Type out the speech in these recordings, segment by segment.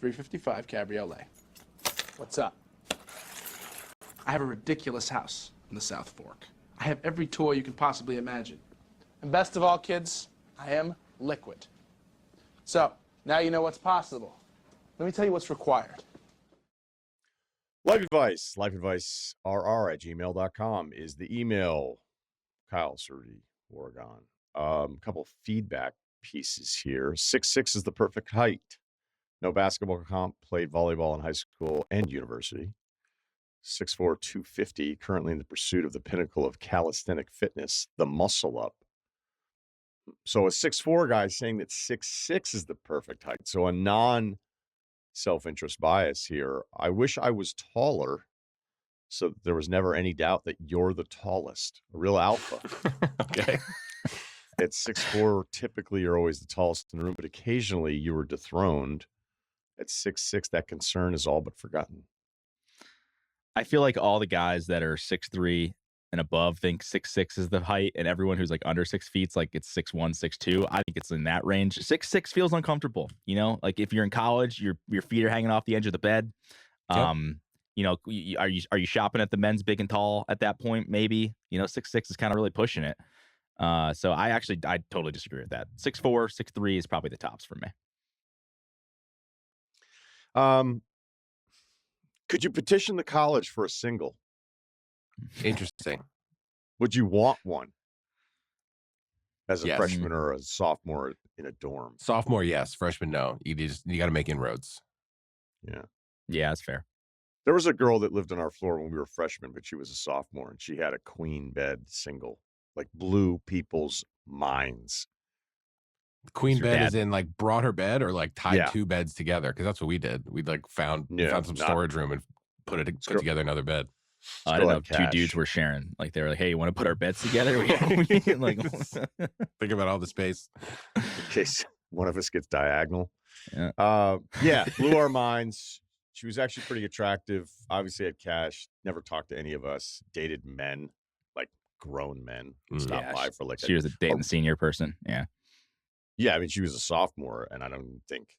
355 Cabriolet. What's up? I have a ridiculous house in the South Fork. I have every toy you can possibly imagine. And best of all, kids, I am liquid. So, now you know what's possible. Let me tell you what's required. Life advice, lifeadvicerr@gmail.com is the email. Kyle Surrey, Oregon. A couple feedback pieces here. 6'6" is the perfect height. No basketball comp, played volleyball in high school and university. 6'4", 250, currently in the pursuit of the pinnacle of calisthenic fitness, the muscle up. So a 6'4" guy saying that 6'6" is the perfect height. So a non-self-interest bias here. I wish I was taller so that there was never any doubt that you're the tallest. A real alpha. Okay. At 6'4", typically you're always the tallest in the room, but occasionally you were dethroned. At 6'6", that concern is all but forgotten. I feel like all the guys that are 6'3" and above think 6'6" is the height, and everyone who's like under 6 feet, like it's 6'1", 6'2". I think it's in that range. 6'6" feels uncomfortable. You know, like if you're in college, your feet are hanging off the edge of the bed. Yep. You know, are you shopping at the men's big and tall at that point? Maybe, you know, 6'6" is kind of really pushing it. So I totally disagree with that. 6'4", 6'3" is probably the tops for me. Could you petition the college for a single? Interesting. Would you want one as a Yes. freshman or a sophomore in a dorm? Sophomore, yes. Freshman, no. You got to make inroads. Yeah. Yeah, that's fair. There was a girl that lived on our floor when we were freshmen, but she was a sophomore, and she had a queen bed single, like blew people's minds. Queen Your bed dad- is in like brought her bed or like tied Yeah. two beds together, because that's what we did. We like found some storage room and put together another bed. I don't know. Still Two had dudes cash. were sharing. Like they were like, "Hey, you want to put our beds together?" Like, Think about all the space. In case one of us gets diagonal. Yeah. Blew our minds. She was actually pretty attractive. Obviously had cash. Never talked to any of us. Dated men, like grown men. Stopped Yeah, by for like she was a Dayton senior person. Yeah. Yeah, I mean, she was a sophomore, and I think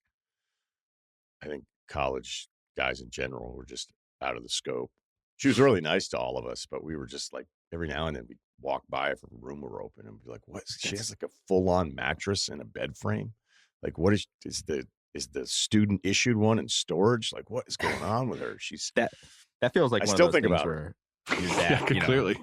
college guys in general were just out of the scope. She was really nice to all of us, but we were just like, every now and then we'd walk by if a room were open and be like, what? She has like a full-on mattress and a bed frame. Like, what is the student issued one in storage? Like, what is going on with her? She's That feels like I one still of those think things about where your dad, you know, Clearly.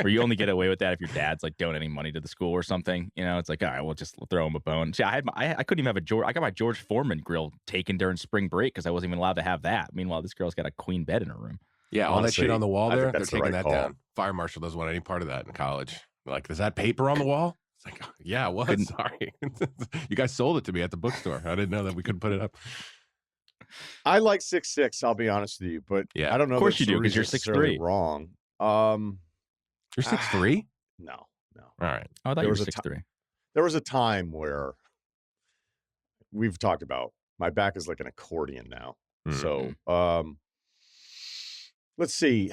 where you only get away with that if your dad's like donating money to the school or something. You know, it's like, all right, we'll just throw him a bone. See, I couldn't even have I got my George Foreman grill taken during spring break because I wasn't even allowed to have that. Meanwhile, this girl's got a queen bed in her room. Yeah, all that shit Honestly, on the wall I think there, they're that's the taking right that call. down. Fire marshal doesn't want any part of that in college. Like, is that paper on the wall? It's like, oh, yeah, it was. Sorry. You guys sold it to me at the bookstore. I didn't know that we couldn't put it up. I like 6'6", I'll be honest with you, but Yeah. I don't know. Of course that you do, 'cause Suri's you're necessarily 6'3". wrong. You're 6'3"? No. All right. Oh, I thought There you were was a 6'3". There was a time where we've talked about my back is like an accordion now. So let's see.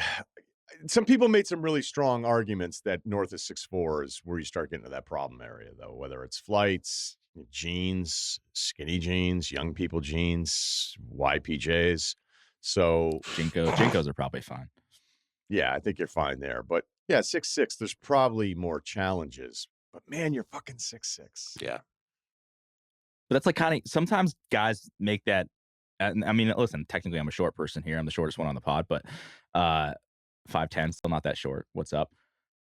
Some people made some really strong arguments that north of 6'4" is where you start getting to that problem area, though, whether it's flights, jeans, skinny jeans, young people jeans, YPJs. So Jinkos are probably fine. yeah, I think you're fine there. But yeah, 6'6", there's probably more challenges. But man, you're fucking 6'6". Yeah. But that's like kind of sometimes guys make that. I mean, listen, technically I'm a short person here. I'm the shortest one on the pod, but 5'10", still not that short. What's up?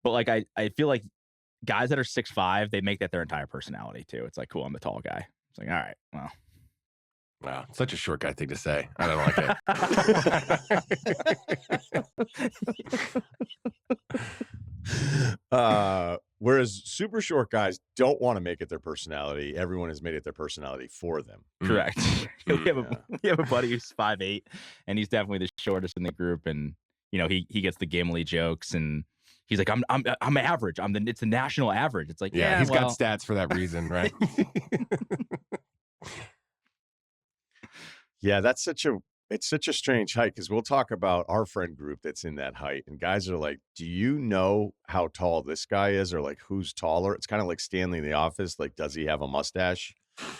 But like I feel like guys that are 6'5", they make that their entire personality too. It's like, cool, I'm the tall guy. It's like, all right, well. Wow, such a short guy thing to say. I don't like it. Whereas super short guys don't want to make it their personality. Everyone has made it their personality for them. Correct. we have a buddy who's 5'8", and he's definitely the shortest in the group. And you know, he gets the Gimli jokes, and he's like, I'm average. It's the national average. It's like, he's got stats for that reason, right? Yeah, it's such a strange height, because we'll talk about our friend group that's in that height, and guys are like, do you know how tall this guy is, or like who's taller? It's kind of like Stanley in The Office. Like, does he have a mustache?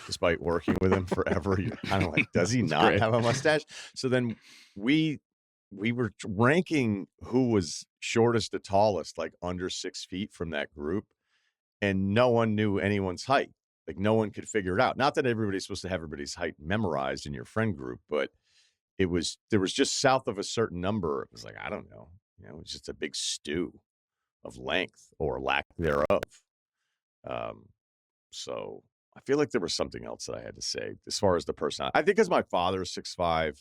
despite working with him forever. You're kind of like, does he not great. have a mustache? So then we were ranking who was shortest to tallest, like under 6 feet from that group, and no one knew anyone's height. Like no one could figure it out. Not that everybody's supposed to have everybody's height memorized in your friend group, but there was just south of a certain number. It was like, I don't know. It was just a big stew of length or lack thereof. So I feel like there was something else that I had to say as far as the person. I think because my father is 6'5",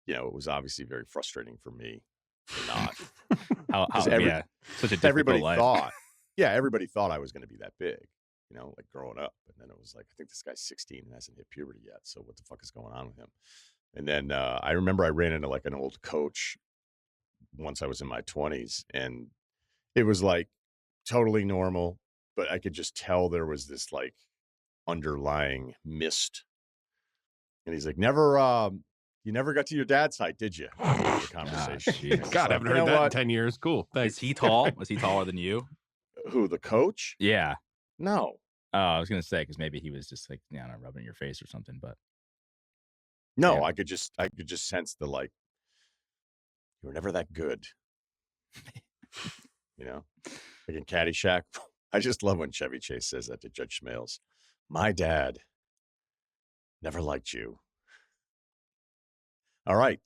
it was obviously very frustrating for me to not. Such a difficult Everybody life. everybody thought I was going to be that big, like growing up. And then it was like, I think this guy's 16 and hasn't hit puberty yet. So what the fuck is going on with him? And then I remember I ran into like an old coach once I was in my 20s, and it was like totally normal, but I could just tell there was this like underlying mist. And he's like, you never got to your dad's height, did you? The conversation. God, I haven't heard that in 10 years. Cool. Thanks. Is he tall? Was he taller than you? Who, the coach? Yeah. No. Oh, I was gonna say because maybe he was just like, rubbing in your face or something. But no, yeah. I could just sense the like, you were never that good. Like in Caddyshack. I just love when Chevy Chase says that to Judge Smales. My dad never liked you. All right.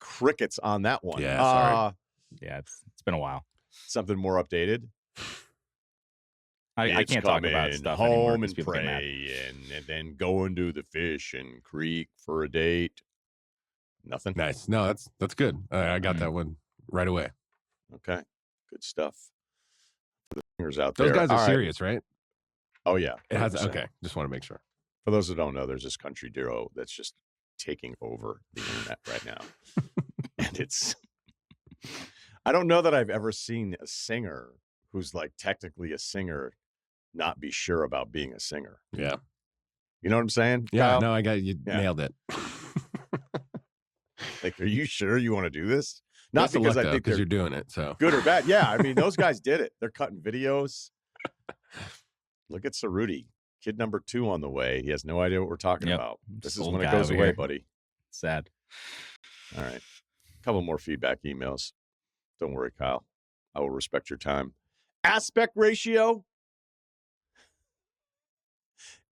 Crickets on that one. Yeah, sorry. Yeah, it's been a while. Something more updated. I can't talk about stuff anymore home 'cause and people get mad. pray and then going to the fishing creek for a date. Nothing. Nice. No, that's good. I got that one right away. Okay. Good stuff. For the singers out Those there. guys are All right. serious, right? Oh, yeah. It has. 100%. Okay. Just want to make sure. For those who don't know, there's this country duo that's just taking over the internet right now. And it's, I don't know that I've ever seen a singer who's like technically a singer not be sure about being a singer. Yeah. You know what I'm saying? Yeah. Kyle? No, I got you. Nailed it. Like, are you sure you want to do this? Not Best of because luck, I think they're you're doing it. So good or bad. Yeah. I mean, those guys did it. They're cutting videos. Look at Cerruti. Kid number 2 on the way. He has no idea what we're talking about. This is old when it guy goes over away, here. buddy. Sad. All right. A couple more feedback emails. Don't worry, Kyle. I will respect your time. Aspect ratio.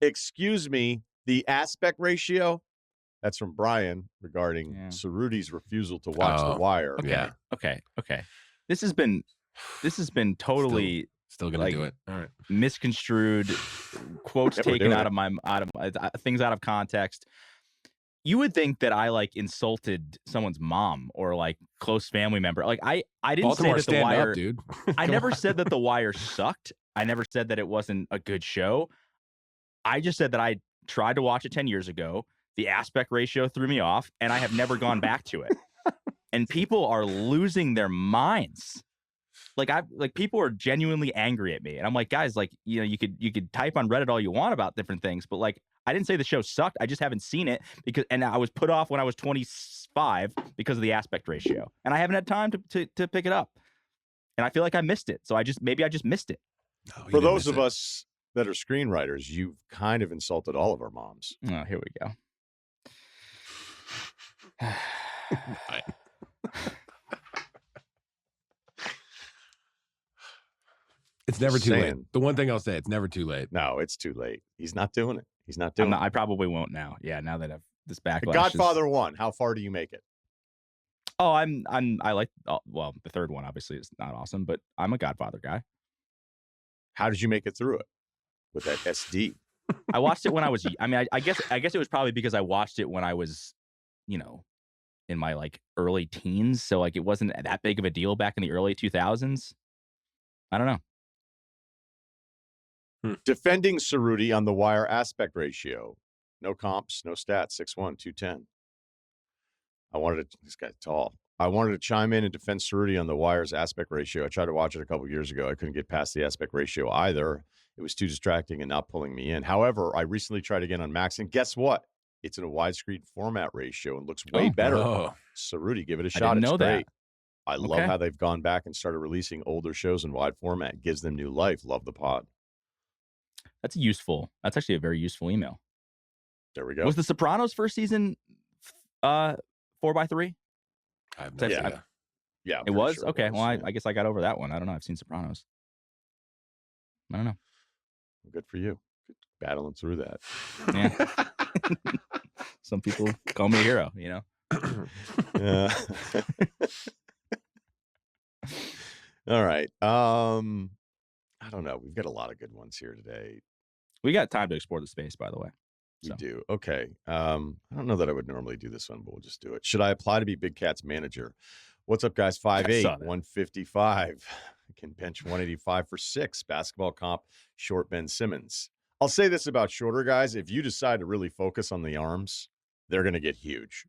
Excuse me. The aspect ratio. That's from Brian regarding Cerruti's refusal to watch The Wire. Yeah. Okay. This has been totally still gonna do it. All right. Misconstrued, quotes Yeah, we're taken doing out it. of things out of context. You would think that I like insulted someone's mom or like close family member. Like I didn't Baltimore, say that The stand Wire, up, dude. I Come never on. said that The Wire sucked. I never said that it wasn't a good show. I just said that I tried to watch it 10 years ago. The aspect ratio threw me off, and I have never gone back to it. And people are losing their minds. Like people are genuinely angry at me, and I'm like, guys, like you could type on Reddit all you want about different things, but like I didn't say the show sucked. I just haven't seen it and I was put off when I was 25 because of the aspect ratio, and I haven't had time to pick it up, and I feel like I missed it. So maybe I just missed it. No, you For didn't those miss of it. us that are screenwriters, you've kind of insulted all of our moms. Oh, here we go. Fine. It's never Just too late. saying. The one thing I'll say, it's never too late. No, it's too late. He's not doing it. He's not doing it. I probably won't now. Yeah, now that I've this backlash. The Godfather 1. How far do you make it? Oh, I like. Well, the third one obviously is not awesome, but I'm a Godfather guy. How did you make it through it with that SD? I watched it when I was. I mean, I guess it was probably because I watched it when I was, in my like early teens. So like it wasn't that big of a deal back in the early 2000s. I don't know. Defending Cerruti on The Wire aspect ratio. No comps, no stats. 6'1", 210. This guy's tall. I wanted to chime in and defend Cerruti on The Wire's aspect ratio. I tried to watch it a couple years ago. I couldn't get past the aspect ratio either. It was too distracting and not pulling me in. However, I recently tried again on Max, and guess what? It's in a widescreen format ratio and looks way better. Oh. Cerruti, give it a I shot. didn't It's know great. that. I love how they've gone back and started releasing older shows in wide format. Gives them new life. Love the pod. That's actually a very useful email. There we go. Was The Sopranos first season 4x3? I have no idea. Yeah, I'm It pretty was? sure it Okay. was, Well, yeah. I guess I got over that one. I don't know. I've seen Sopranos. I don't know. Good for you. Battling through that. Yeah. Some people call me a hero, you know? Yeah. All right. I don't know. We've got a lot of good ones here today. We got time to explore the space, by the way. We So. do. Okay. I don't know that I would normally do this one, but we'll just do it. Should I apply to be Big Cat's manager? What's up, guys? 5'8", 155. Can bench 185 for 6. Basketball comp, short Ben Simmons. I'll say this about shorter guys. If you decide to really focus on the arms, they're going to get huge.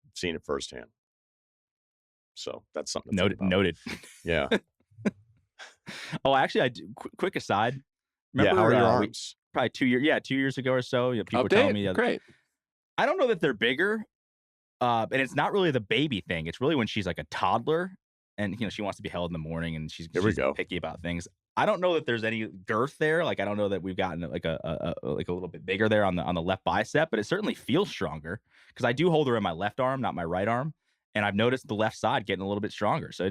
I've seen it firsthand. So that's something to think about. Noted. Yeah. Oh, actually, I do. Quick aside. Remember, how are your arms? Probably 2 years. Yeah, 2 years ago or so. People were telling me. Great. I don't know that they're bigger, and it's not really the baby thing. It's really when she's like a toddler, and she wants to be held in the morning, and she's picky about things. I don't know that there's any girth there. Like I don't know that we've gotten like a little bit bigger there on the left bicep, but it certainly feels stronger because I do hold her in my left arm, not my right arm, and I've noticed the left side getting a little bit stronger. So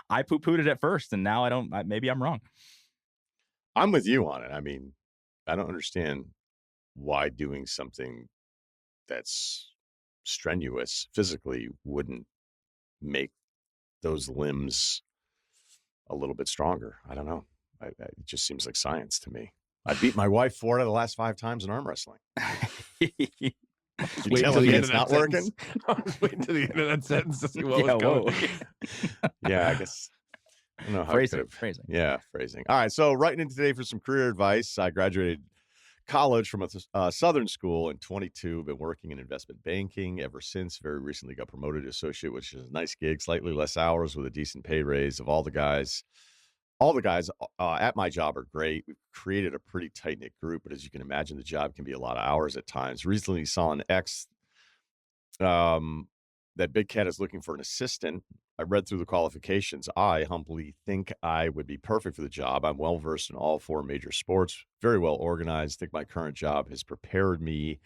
I poo-pooed it at first, and now I don't. Maybe I'm wrong. I'm with you on it. I mean, I don't understand why doing something that's strenuous physically wouldn't make those limbs a little bit stronger. I don't know. It just seems like science to me. I beat my wife 4 out of the last 5 times in arm wrestling. Wait telling me it's not working? I was waiting to the end of that sentence to see what was going. Yeah, I guess. I don't know how phrasing. Yeah, phrasing. All right, so writing in today for some career advice. I graduated college from a Southern school in 22. Been working in investment banking ever since. Very recently got promoted to associate, which is a nice gig. Slightly less hours with a decent pay raise. Of all the guys at my job are great. We've created a pretty tight-knit group, but as you can imagine, the job can be a lot of hours at times. Recently saw an X that Big Cat is looking for an assistant. I read through the qualifications. I humbly think I would be perfect for the job. I'm well-versed in all 4 major sports, very well organized. I think my current job has prepared me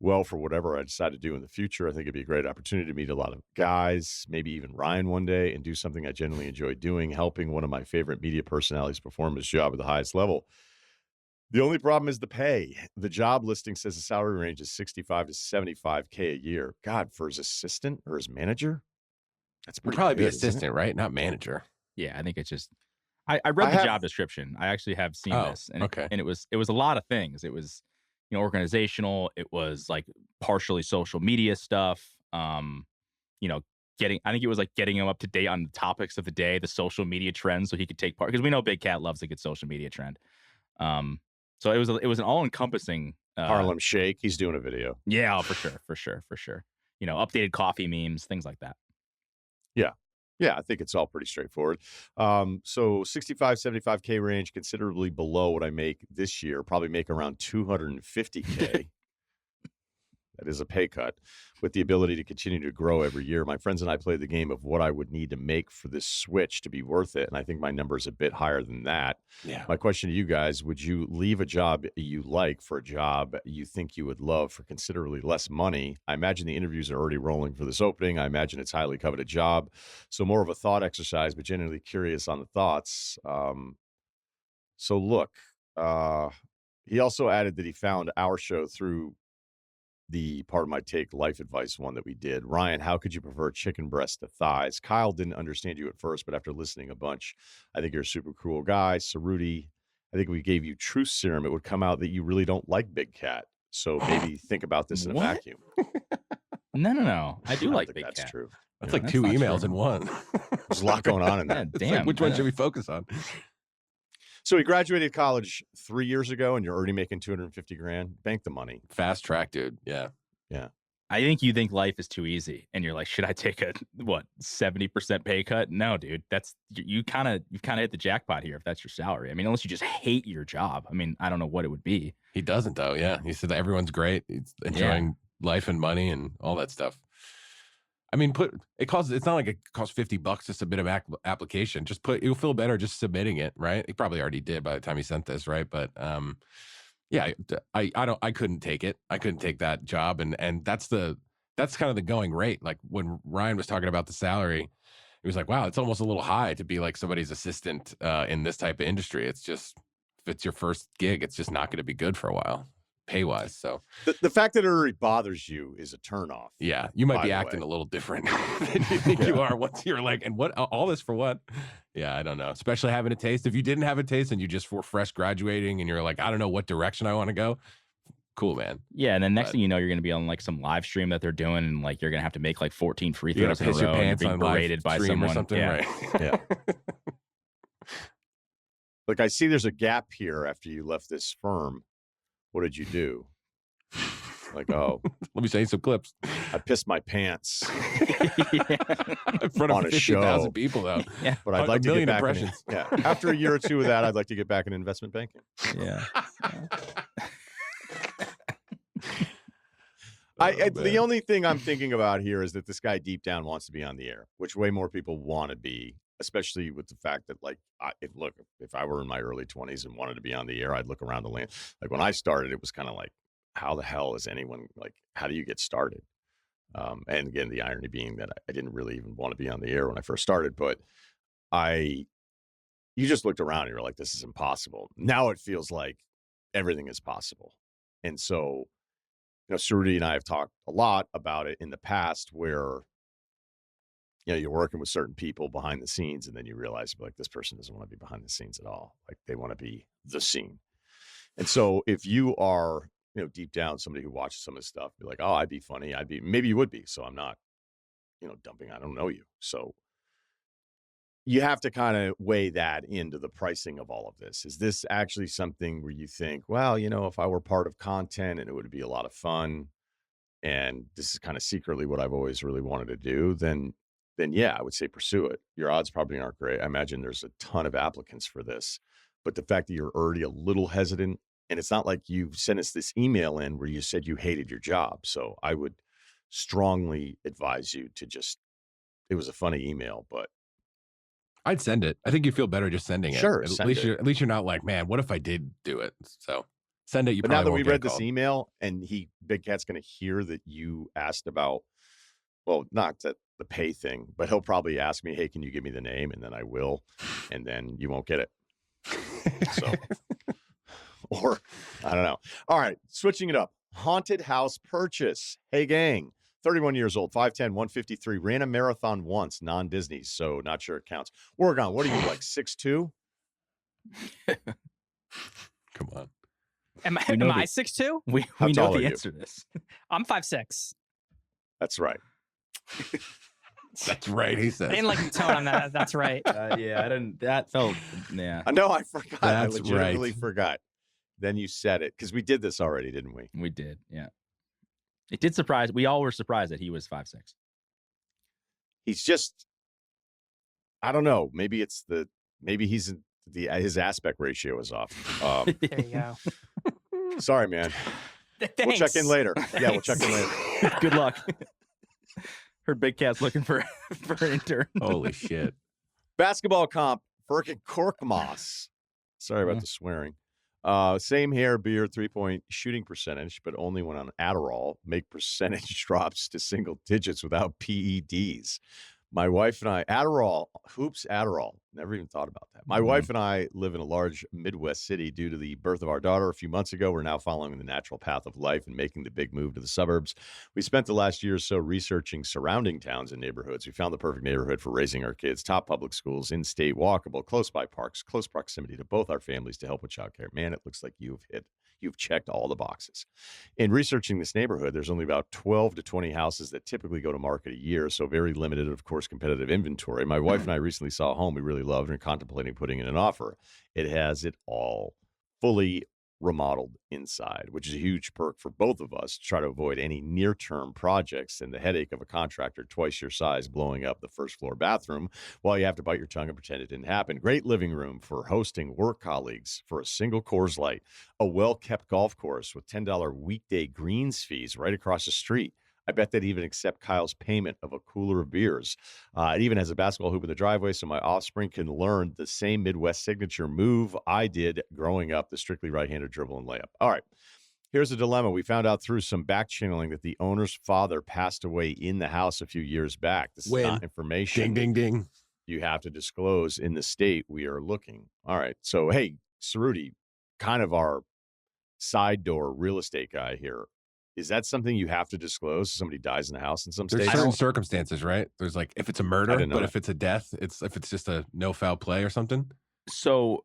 well for whatever I decide to do in the future. I think it'd be a great opportunity to meet a lot of guys, maybe even Ryan one day, and do something I genuinely enjoy doing, helping one of my favorite media personalities perform his job at the highest level. The only problem is the pay. The job listing says the salary range is $65 to $75K a year. God, for his assistant or his manager? That's Would probably be assistant, right? Not manager. Yeah, I think it's just. I read the job description. I actually have seen this, and it was a lot of things. It was, organizational. It was like partially social media stuff. I think it was like getting him up to date on the topics of the day, the social media trends, so he could take part. Because we know Big Cat loves a good social media trend. So it was an all encompassing Harlem Shake. He's doing a video. Yeah, for sure. Updated coffee memes, things like that. Yeah, I think it's all pretty straightforward. So 65, 75K range, considerably below what I make this year. Probably make around 250K. That is a pay cut with the ability to continue to grow every year. My friends and I played the game of what I would need to make for this switch to be worth it. And I think my number is a bit higher than that. Yeah. My question to you guys, would you leave a job you like for a job you think you would love for considerably less money? I imagine the interviews are already rolling for this opening. I imagine it's a highly coveted job. So more of a thought exercise, but genuinely curious on the thoughts. So look, he also added that he found our show through the Part of My Take life advice one that we did. Ryan, how could you prefer chicken breast to thighs? Kyle didn't understand you at first, but after listening a bunch, I think you're a super cool guy. Saruti, I think we gave you truth serum. It would come out that you really don't like Big Cat. So maybe think about this in a vacuum. No. I do like Big Cat. That's true. That's like 2 emails in one. There's a lot going on in that. Damn. Like, which one should we focus on? So he graduated college 3 years ago, and you're already making $250,000. Bank the money. Fast track, dude. Yeah. I think you think life is too easy, and you're like, should I take a 70% pay cut? No, dude. That's you've kind of hit the jackpot here if that's your salary. I mean, unless you just hate your job. I mean, I don't know what it would be. He doesn't though. Yeah. He said that everyone's great. He's enjoying life and money and all that stuff. I mean, it's not like it costs $50 to submit an application. Just you'll feel better just submitting it, right? He probably already did by the time he sent this, right? But yeah, I couldn't take it. I couldn't take that job, and that's kind of the going rate. Like when Ryan was talking about the salary, he was like, "Wow, it's almost a little high to be like somebody's assistant in this type of industry." It's just if it's your first gig, it's just not going to be good for a while, pay wise. So the fact that it already bothers you is a turnoff. Yeah, you might be acting a little different than you think you are once you're like, and what all this for what? Yeah, I don't know. Especially having a taste. If you didn't have a taste and you just were fresh graduating and you're like, I don't know what direction I want to go. Cool, man. Yeah, and then next thing you know, you're going to be on like some live stream that they're doing, and like you're going to have to make like 14 free throws in a row. Your pants and you're being berated by someone or something, yeah. Right? Yeah. Like I see there's a gap here after you left this firm. What did you do? Like, oh, let me show you some clips. I pissed my pants in front of 50,000 people, though. Yeah, but I'd like to get back. Yeah, after a year or two of that, I'd like to get back in investment banking. Yeah. The only thing I'm thinking about here is that this guy deep down wants to be on the air, which way more people want to be, especially with the fact that, like, if I were in my early 20s and wanted to be on the air, I'd look around the land. Like when I started, it was kind of like, how the hell is anyone, like, how do you get started? And again, the irony being that I didn't really even want to be on the air when I first started, but you just looked around and you're like, this is impossible. Now it feels like everything is possible. And so, Cerruti and I have talked a lot about it in the past where, you're working with certain people behind the scenes and then you realize, like, this person doesn't want to be behind the scenes at all. Like, they want to be the scene. And so if you are, deep down, somebody who watches some of this stuff, be like, oh, I'd be funny. Maybe you would be. So I'm not, dumping. I don't know you. So you have to kind of weigh that into the pricing of all of this. Is this actually something where you think, well, if I were part of content and it would be a lot of fun, and this is kind of secretly what I've always really wanted to do, then yeah, I would say pursue it. Your odds probably aren't great. I imagine there's a ton of applicants for this, but the fact that you're already a little hesitant, and it's not like you sent us this email in where you said you hated your job. So I would strongly advise you to it was a funny email, but I'd send it. I think you feel better just sending it. Sure. At least you're not like, man, what if I did do it? So send it. But now that we read this email and Big Cat's going to hear that you asked about, well, not that the pay thing, but he'll probably ask me, hey, can you give me the name? And then I will, and then you won't get it. So, or I don't know. All right. Switching it up. Haunted house purchase. Hey, gang. 31 years old, 5'10", 153, ran a marathon once, non-Disney, so not sure it counts. Oregon, what are you, like 6'2"? Come on. Am I 6'2"? We know the answer to this. I'm 5'6". That's right. That's right, he says. I didn't like the tone on that. That's right. Yeah, I didn't. That felt, yeah. I know, I forgot. That's I legitimately right. forgot. Then you said it, because we did this already, didn't we? We did, yeah. It did surprise. We all were surprised that he was 5'6". He's just, I don't know. Maybe his aspect ratio is off. There you go. Sorry, man. Thanks. We'll check in later. Yeah, we'll check in later. Good luck. Heard Big Cat's looking for an intern. Holy shit. Basketball comp, Firkin Korkmaz. Sorry about the swearing. Same hair, beard, 3-point shooting percentage, but only when on Adderall. Make percentage drops to single digits without PEDs. My wife and I, Adderall, never even thought about that. My wife and I live in a large Midwest city due to the birth of our daughter a few months ago. We're now following the natural path of life and making the big move to the suburbs. We spent the last year or so researching surrounding towns and neighborhoods. We found the perfect neighborhood for raising our kids, top public schools, in-state, walkable, close by parks, close proximity to both our families to help with childcare. Man, it looks like you've checked all the boxes. In researching this neighborhood, there's only about 12 to 20 houses that typically go to market a year, so very limited, of course, competitive inventory. My wife and I recently saw a home we really loved and are contemplating putting in an offer. It has it all, fully remodeled inside, which is a huge perk for both of us to try to avoid any near-term projects and the headache of a contractor twice your size blowing up the first floor bathroom while you have to bite your tongue and pretend it didn't happen. Great living room for hosting work colleagues for a single Coors Light, a well-kept golf course with $10 weekday greens fees right across the street, I bet they'd even accept Kyle's payment of a cooler of beers. It even has a basketball hoop in the driveway, so my offspring can learn the same Midwest signature move I did growing up, the strictly right-handed dribble and layup. All right. Here's a dilemma. We found out through some back channeling that the owner's father passed away in the house a few years back. This is not information Ding, ding, ding. you have to disclose in the state we are looking. All right. So, hey, Cerruti, kind of our side door real estate guy here. Is that something you have to disclose? Somebody dies in the house in some There's states? certain circumstances, right? There's like if it's a murder, didn't know but that. if it's a death, if it's just a no foul play or something. So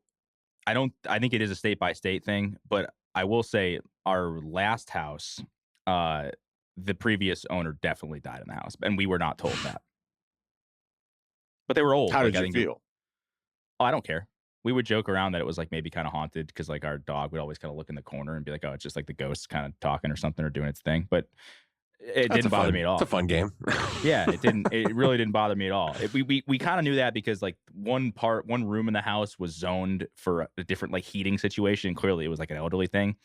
I think it is a state by state thing, but I will say our last house, the previous owner definitely died in the house, and we were not told that. But they were old. How Like, did I you think feel? Oh, I don't care. We would joke around that it was like maybe kind of haunted because like our dog would always kind of look in the corner and be like, oh, it's just like the ghost kind of talking or something or doing its thing. But it That's didn't bother me at all. It's a fun game. Yeah, it didn't. It really didn't bother me at all. We kind of knew that because like one room in the house was zoned for a different like heating situation. Clearly, it was like an elderly thing,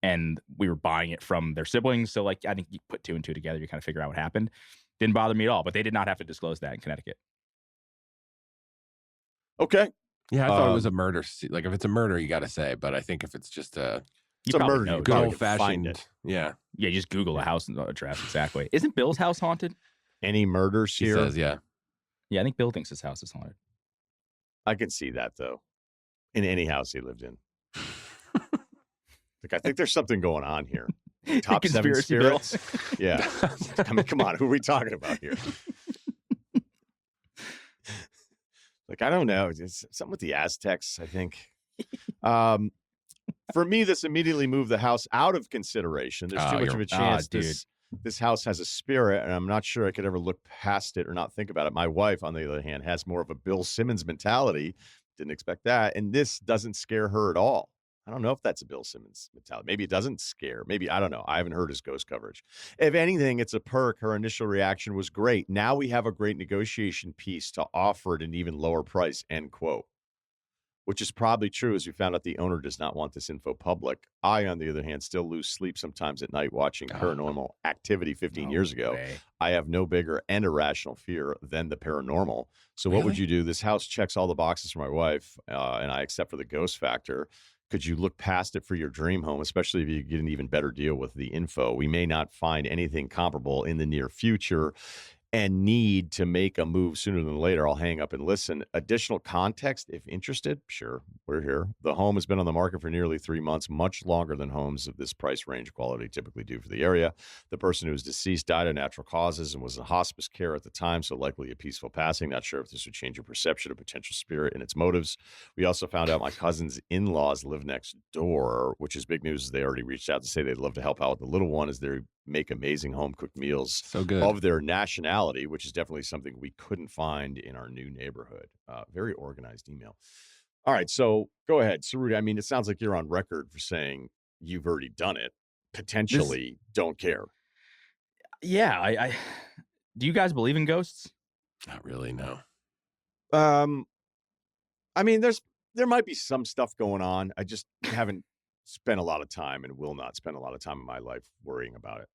and we were buying it from their siblings. So like I think you put two and two together, you kind of figure out what happened. Didn't bother me at all. But they did not have to disclose that in Connecticut. Okay. Yeah, I thought it was a murder. Like if it's a murder, you got to say. But I think if it's just a It's a murder. know. You good probably old can find fashioned, it. yeah, Yeah, just Google a house address exactly. Isn't Bill's house haunted? Any murders she here? says, yeah. Yeah, I think Bill thinks his house is haunted. I can see that, though, in any house he lived in. Like, I think there's something going on here. Top seven Conspiracy Bill. spirits. Yeah. I mean, come on. Who are we talking about here? Like, I don't know. It's something with the Aztecs, I think. For me, this immediately moved the house out of consideration. There's too much of a chance this house has a spirit, and I'm not sure I could ever look past it or not think about it. My wife, on the other hand, has more of a Bill Simmons mentality. Didn't expect that. And this doesn't scare her at all. I don't know if that's a Bill Simmons mentality. Maybe it doesn't scare. Maybe, I don't know. I haven't heard his ghost coverage. If anything, it's a perk. Her initial reaction was great. Now we have a great negotiation piece to offer at an even lower price, end quote. Which is probably true, as we found out the owner does not want this info public. I, on the other hand, still lose sleep sometimes at night watching Paranormal Activity 15 years ago. I have no bigger and irrational fear than the paranormal. So what would you do? This house checks all the boxes for my wife, and I, except for the ghost factor. Could you look past it for your dream home, especially if you get an even better deal with the info? We may not find anything comparable in the near future and need to make a move sooner than later. I'll hang up and listen. Additional context, if interested, sure, we're here. The home has been on the market for nearly 3 months, much longer than homes of this price range quality typically do for the area. The person who was deceased died of natural causes and was in hospice care at the time, so likely a peaceful passing. Not sure if this would change your perception of potential spirit and its motives. We also found out my cousin's in-laws live next door, which is big news. They already reached out to say they'd love to help out with the little one as they make amazing home-cooked meals So good. of their nationality, which is definitely something we couldn't find in our new neighborhood. Very organized email. All right, so go ahead, Cerruti. I mean, it sounds like you're on record for saying you've already done it. Potentially don't care. Yeah, I do you guys believe in ghosts? Not really, no. I mean, there might be some stuff going on. I just haven't spent a lot of time and will not spend a lot of time in my life worrying about it.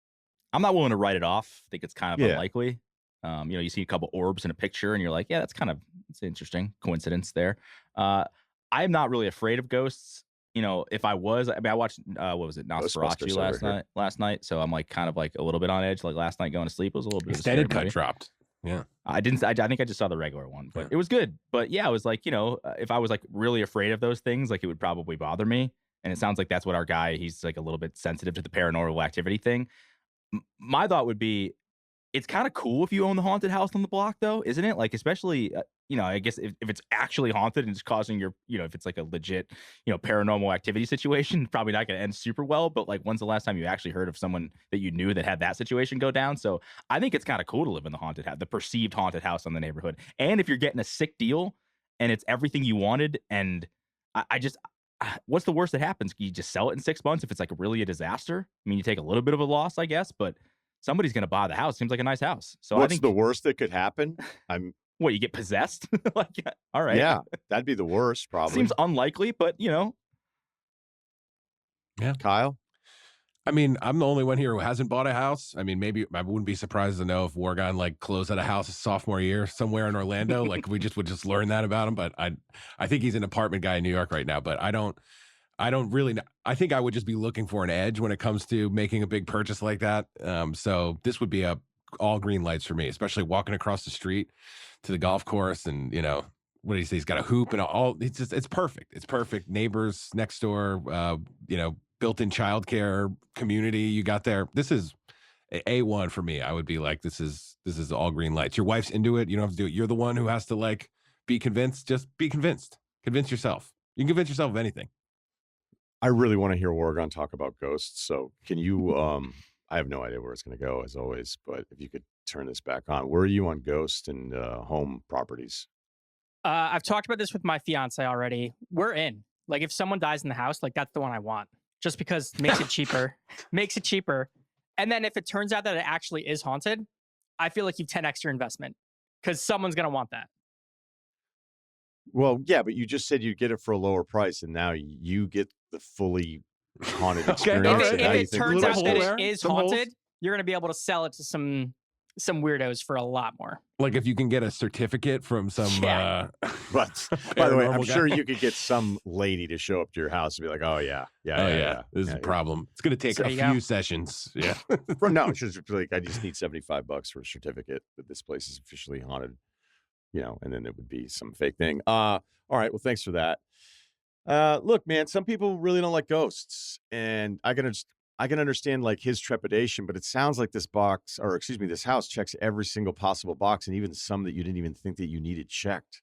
I'm not willing to write it off. I think it's kind of Yeah. unlikely. You see a couple orbs in a picture and you're like, yeah, it's an interesting coincidence there. I'm not really afraid of ghosts. If I was, I watched, what was it? Ghostbusters Nosferatu over last night. So I'm like, kind of like a little bit on edge. Like last night going to sleep was a little bit Extended of a scary cut movie. dropped. Yeah. I think I just saw the regular one, but it was good. But yeah, I was like, if I was like really afraid of those things, like it would probably bother me. And it sounds like that's what our guy, he's like a little bit sensitive to the paranormal activity thing. My thought would be, it's kind of cool if you own the haunted house on the block, though, isn't it? Like, especially, I guess if it's actually haunted and it's causing your, if it's like a legit, paranormal activity situation, probably not going to end super well. But like, when's the last time you actually heard of someone that you knew that had that situation go down? So I think it's kind of cool to live in the haunted house, the perceived haunted house in the neighborhood. And if you're getting a sick deal and it's everything you wanted, and what's the worst that happens? You just sell it in 6 months if it's like really a disaster. I mean, you take a little bit of a loss, I guess, but somebody's going to buy the house. Seems like a nice house. So What's I think the worst that could happen? what, you get possessed? Like, all right. Yeah, that'd be the worst, probably. Seems unlikely, but Kyle? I mean, I'm the only one here who hasn't bought a house. I mean, maybe I wouldn't be surprised to know if Wargon like closed at a house his sophomore year somewhere in Orlando. Like we just would just learn that about him. But I think he's an apartment guy in New York right now. But I don't really know. I think I would just be looking for an edge when it comes to making a big purchase like that. So this would be all green lights for me, especially walking across the street to the golf course and, what do you say? He's got a hoop and all. It's perfect. It's perfect. Neighbors next door, built-in childcare community you got there. This is A1 for me. I would be like, this is all green lights. Your wife's into it. You don't have to do it. You're the one who has to like be convinced. Just be convinced. Convince yourself. You can convince yourself of anything. I really want to hear Oregon talk about ghosts. So can you, I have no idea where it's going to go as always, but if you could turn this back on, where are you on ghost and home properties? I've talked about this with my fiance already. We're in. Like, if someone dies in the house, like, that's the one I want. Just because it makes it cheaper. Makes it cheaper. And then if it turns out that it actually is haunted, I feel like you've 10x your investment. Because someone's going to want that. Well, yeah, but you just said you'd get it for a lower price, and now you get the fully haunted experience. If and now you it think, turns out that there? it is Some holes? haunted, you're going to be able to sell it to some weirdos for a lot more. Like if you can get a certificate from some. Yeah. But by the way, I'm paranormal sure guy. you could get some lady to show up to your house and be like, "Oh yeah, This is a problem. It's going to take So a you go. few sessions. Yeah. No, it's just like I just need $75 for a certificate that this place is officially haunted, and then it would be some fake thing. All right, well, thanks for that. Look, man, some people really don't like ghosts, and I can understand like his trepidation, but it sounds like this house checks every single possible box, and even some that you didn't even think that you needed checked.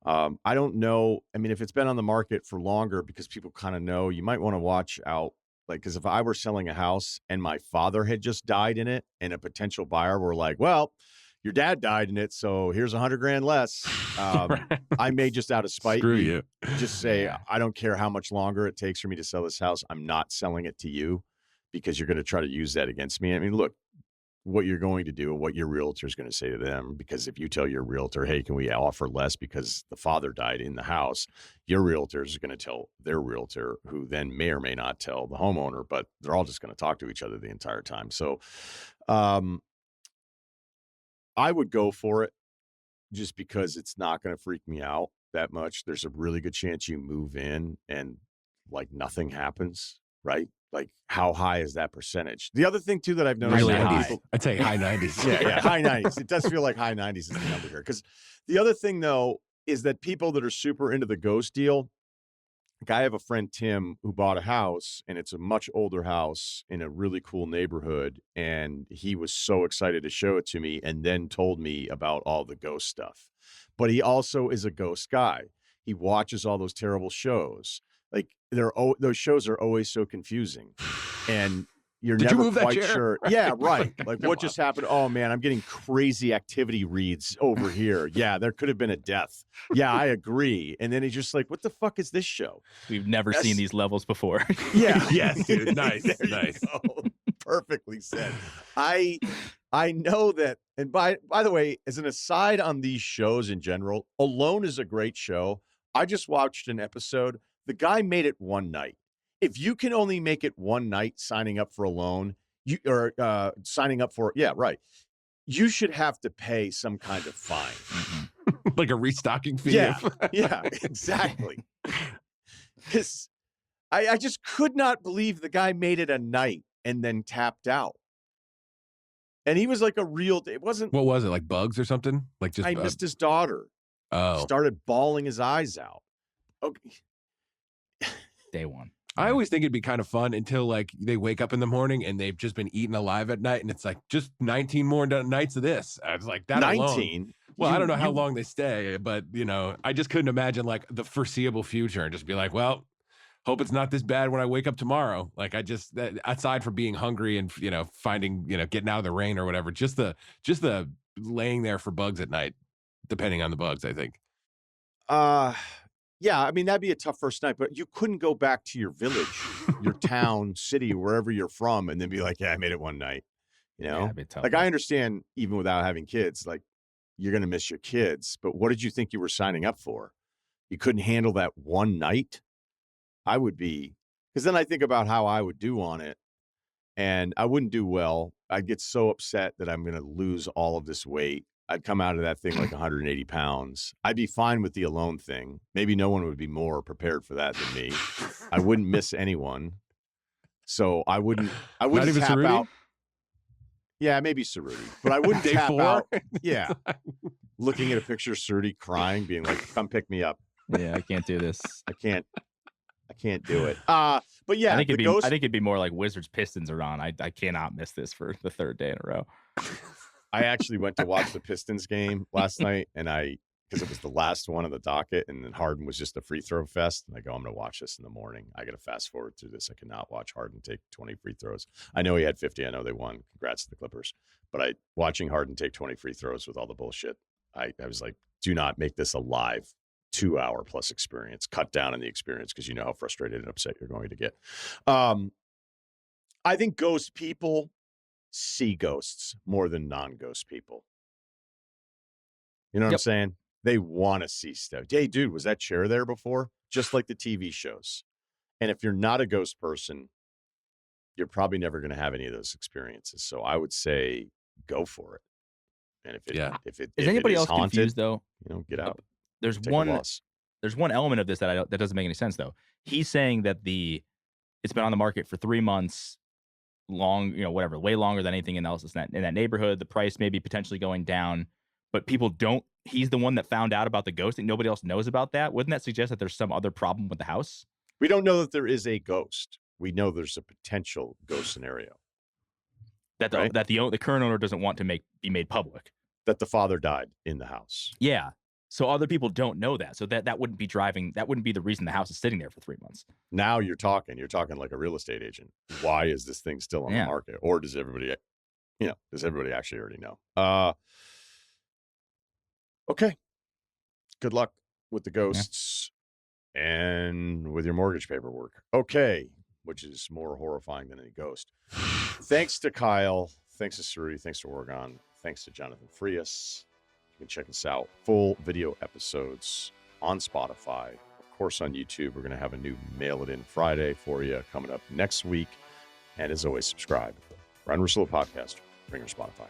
I don't know. I mean, if it's been on the market for longer, because people kind of know, you might want to watch out. Like, because if I were selling a house and my father had just died in it, and a potential buyer were like, "Well, your dad died in it, so here's $100,000 less." I may just out of spite, Screw you. just say, "I don't care how much longer it takes for me to sell this house. I'm not selling it to you because you're going to try to use that against me." I mean, look, what you're going to do and what your realtor is going to say to them, because if you tell your realtor, "Hey, can we offer less because the father died in the house?" your realtor is going to tell their realtor, who then may or may not tell the homeowner, but they're all just going to talk to each other the entire time. So I would go for it just because it's not going to freak me out that much. There's a really good chance you move in and like nothing happens, right? Like, how high is that percentage? The other thing too that I've noticed, Really when high. people- I'd say high 90s. yeah, high 90s. It does feel like high 90s is the number here. Because the other thing though is that people that are super into the ghost deal, like I have a friend, Tim, who bought a house, and it's a much older house in a really cool neighborhood. And he was so excited to show it to me, and then told me about all the ghost stuff. But he also is a ghost guy. He watches all those terrible shows. Like those shows are always so confusing, and you're Did you never move that quite chair? sure. Yeah, right. Like, Come what just happened? Oh man, I'm getting crazy activity reads over here. Yeah, there could have been a death. Yeah, I agree. And then he's just like, "What the fuck is this show?" We've never seen these levels before. Yeah. Yes, dude. Nice. There you Nice. go. Perfectly said. I know that. And by the way, as an aside on these shows in general, Alone is a great show. I just watched an episode. The guy made it one night. If you can only make it one night signing up for Alone, signing up for, yeah, right, you should have to pay some kind of fine. Like a restocking fee. Yeah, yeah, exactly. Because I just could not believe the guy made it a night and then tapped out. And he was like a real, it wasn't, What was it? Like bugs or something? Like just. I missed his daughter. Oh. Started bawling his eyes out. Okay. Day one. I always think it'd be kind of fun until like they wake up in the morning and they've just been eaten alive at night, and it's like just 19 more nights of this. I was like, that 19. alone. Well, I don't know how long they stay, but I just couldn't imagine like the foreseeable future and just be like, well, hope it's not this bad when I wake up tomorrow. Like aside from being hungry and finding getting out of the rain or whatever, just the laying there for bugs at night, depending on the bugs, I think. Yeah, I mean, that'd be a tough first night, but you couldn't go back to your village, your town, city, wherever you're from, and then be like, "Yeah, I made it one night." Yeah, it'd be tough. Like, I understand, even without having kids, like, you're going to miss your kids, but what did you think you were signing up for? You couldn't handle that one night? I would be, because then I think about how I would do on it. and I wouldn't do well. I'd get so upset that I'm going to lose all of this weight. I'd come out of that thing like 180 pounds. I'd be fine with the alone thing. Maybe no one would be more prepared for that than me. I wouldn't miss anyone. So I wouldn't Not even tap Cerruti? out. Yeah, maybe Cerruti, but I wouldn't Day tap 4? out. Yeah. Looking at a picture of Cerruti crying, being like, come pick me up. Yeah, I can't do this. I can't do it. But yeah, I think the ghost. I think it'd be more like Wizards Pistons are on. I cannot miss this for the third day in a row. I actually went to watch the Pistons game last night, and because it was the last one on the docket, and then Harden was just a free throw fest. And I go, I'm going to watch this in the morning. I got to fast forward through this. I cannot watch Harden take 20 free throws. I know he had 50. I know they won. Congrats to the Clippers. But watching Harden take 20 free throws with all the bullshit, I was like, do not make this a live 2-hour plus experience. Cut down on the experience because you know how frustrated and upset you're going to get. I think ghost people see ghosts more than non-ghost people. You know what I'm saying? They want to see stuff. Hey, dude, was that chair there before? Just like the TV shows. And if you're not a ghost person, you're probably never going to have any of those experiences. So I would say go for it. And if anybody else haunted, confused though? Get out. There's Take a loss. There's one element of this that doesn't make any sense though. He's saying that it's been on the market for 3 months, long, whatever, way longer than anything else in that neighborhood. The price may be potentially going down, but people don't. He's the one that found out about the ghosting. Nobody else knows about that. Wouldn't that suggest that there's some other problem with the house? We don't know that there is a ghost. We know there's a potential ghost scenario. That the current owner doesn't want to be made public. That the father died in the house. Yeah. So other people don't know that. So that wouldn't be that wouldn't be the reason the house is sitting there for 3 months. Now you're talking like a real estate agent. Why is this thing still on the market? Or does everybody actually already know? Okay. Good luck with the ghosts and with your mortgage paperwork. Okay. Which is more horrifying than any ghost. Thanks to Kyle. Thanks to Cerruti. Thanks to Oregon. Thanks to Jonathan Frias. You can check us out. Full video episodes on Spotify. Of course, on YouTube. We're going to have a new Mail It In Friday for you coming up next week. And as always, subscribe. Ryen Russillo Podcast. Bring your Spotify.